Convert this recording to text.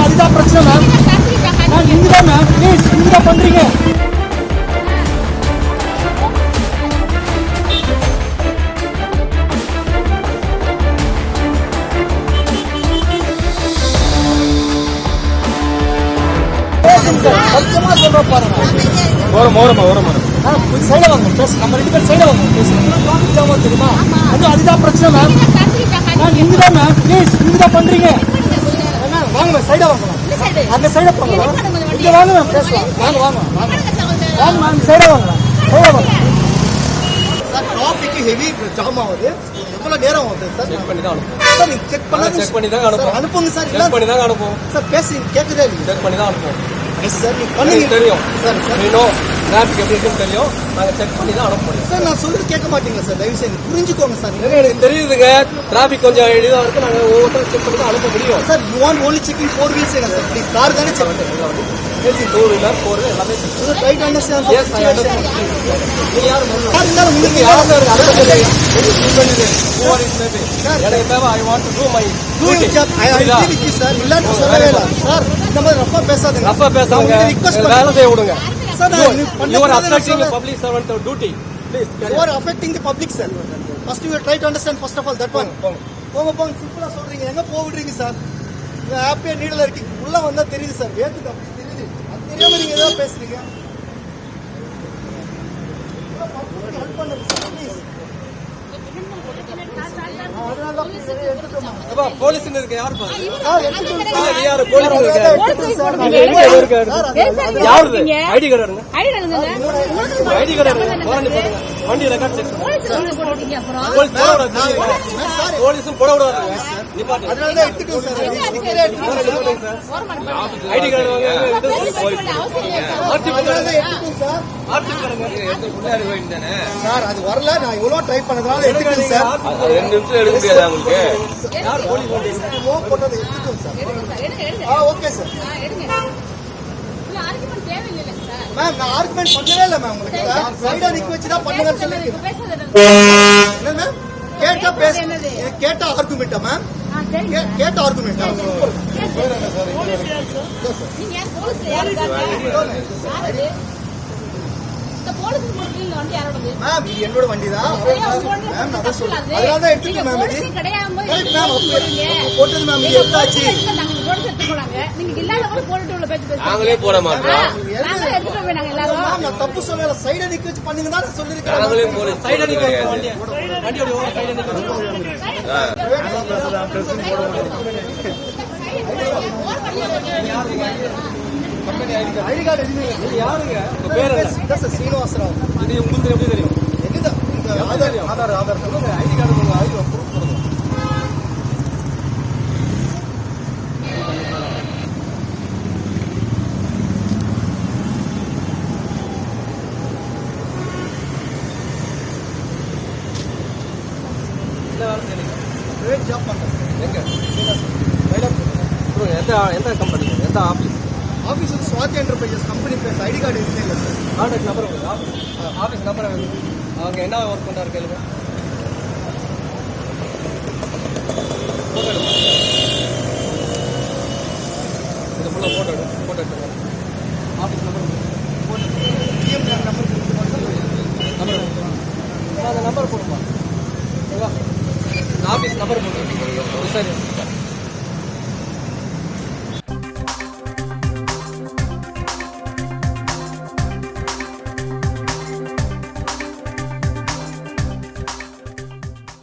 அதுதான் பிரச்சனை மேம். நீங்க தான் மேம், ப்ளீஸ் நீங்க தான் பண்றீங்க. சத்தியமா சொல்ற பாருங்க. சைட வாங்க பேச, நம்ம 2 பேரும் சைட வாங்க பேசுறோம். தெரியுமா? அதுதான் பிரச்சனை மேம். நீங்க தான் மேம், ப்ளீஸ் நீங்க தான் பண்றீங்க. வாங்க மேம், சைட வாங்க. அந்த சைட போங்க. இங்க வாங்க மேம், பேசலாம். வாங்க வாங்க வாங்க வாங்க மேம், சைட வாங்க. சைட வாங்க சார். டிராஃபிக் ஹெவி ஜாம் ஆகுது. எவ்வளவு நேரம் ஆகுது சார்? செக் பண்ணி தான் அனுப்புவோம் சார். நீங்க செக் பண்ணி தான் அனுப்புவோம். அனுப்புங்க சார். செக் பண்ணி தான் அனுப்புவோம் சார். பேசி கேக்குதே இல்ல. செக் பண்ணி தான் அனுப்புவோம் சார். நீங்க பண்ணுங்க. தெரியும் சார். டிராஃபிக் எப்படி இருக்குன்னு தெரியும். நாங்க செக் பண்ணி தான் அனுப்ப முடியும் சார். நான் சொல்றது கேட்க மாட்டீங்களா சார்? தயவு செய்து புரிஞ்சுக்கோங்க சார். எனக்கு தெரியுதுங்க, டிராஃபிக் கொஞ்சம் எளிதா இருக்கு. நாங்க ஒவ்வொருத்தரும் செக் பண்ணி தான் அனுப்ப முடியும் sir. You want only checking 4 wheels sir. Please car தானே செக் பண்ணுங்க. பேசி 2 வீலர் 4 எல்லாமே sir. Try to understand. Yes I understand. நீங்க யார் முன்னால உங்களுக்கு யார் சார்? அத பத்தி நீங்க பண்ணுங்க. ஓவர் இஸ் மேபி எனக்கு தேவை. I want to to my duty. I agree with you sir. இல்லன்னு சொல்லவே இல்ல சார். இந்த மாதிரி ரஃபா பேசாதீங்க. ரஃபா பேசாதீங்க. ரிக்வெஸ்ட் வேலை செய்ய விடுங்க sir. You are affecting the public servant duty. Please. You are affecting the public sir. First you try to understand first of all that one. போங்க சிம்பிளா சொல்றீங்க. எங்க போவிடுறீங்க சார்? நீங்க ஹாப்பியா நீடல இருக்கீங்க. உள்ள வந்தா தெரியுது சார். வேத்துக்கு அப்படி தெரியுது. அது தெரியாம நீங்க ஏதோ பேசுறீங்க. ஹெல்ப் பண்ணுங்க சார் ப்ளீஸ். போலீஸ் இருக்கு. யாரு பாருங்க. யாரு போலீஸ் இருக்கு? யாரு ஐடி கார்டு எடுங்க. ஐடி கார்டு எடுங்க. வண்டி ரெக்கார்ட் செக் பண்ணுங்க. போலீஸும் போட விடாது. அதனால தான் எடுத்துட்டோம் சார். ID card sir. அது வரல. நான் இவ்வளவு ட்ரை பண்ணதுனால எடுத்துட்டேன் சார். 2 நிமிஷம் எடுக்க முடியாது உங்களுக்கு. யார் போலீஸ் போட்டது எடுத்துட்டோம் சார். Okay sir. மேம் நான் ஆர்குமெண்ட் பண்ணவே இல்லை மேம். உங்களுக்கு சைடா நிக்க வச்சு தான் பண்ணுங்கன்னு சொல்லிருக்கேன். என்ன மேம் கேட்டா பேச கேட்டா ஆர்குமெண்டா மேம்? கேட்ட ஆர்குமெண்டா? மேம் இது என்னோட வண்டி தான் மேம். நான் தான் சொல்றேன். அதனால தான் எடுத்துட்டேன் மேம். இது மேம் போட்டது மேம். இது என்னாச்சு? நாங்களே போட மாட்டோம். நான் தப்பு சொல்லல. சைட நிக்க வச்சு பண்ணுங்க தான் சொல்லிருக்கேன். நாங்களே போல சைட நிக்க வச்சு வண்டியோட ஓவர் சைட நிக்க வச்சு ஐடி கார்டு எடுங்க. யாருங்க உங்க பேர்? என்ன சீனிவாசராவ். இது உங்களுக்கு எப்படி தெரியும்? எங்க ஆதார் சொல்லுங்க. ஐடி கார்டு உங்க ஐடி ப்ரூஃப் கொடுங்க. பிரைவேட் ஜாப் பண்றேன். எங்க எந்த கம்பெனி? எந்த ஆபீஸ்? ஆபீஸ் வந்து ஸ்வாதி என்டர்பிரைசஸ் கம்பெனி பேர். ஐடி கார்டு எதுவுமே இல்லை sir. Contact number office number அவங்க என்ன ஒர்க் பண்றாரு கேளுங்க. இது ஃபுல்லாக ஃபோட்டோ எடுத்துங்க. ஆஃபீஸ் நம்பர் அந்த நம்பர் போடுமா? ஆஃபீஸ் நம்பர் போட்டு சரி.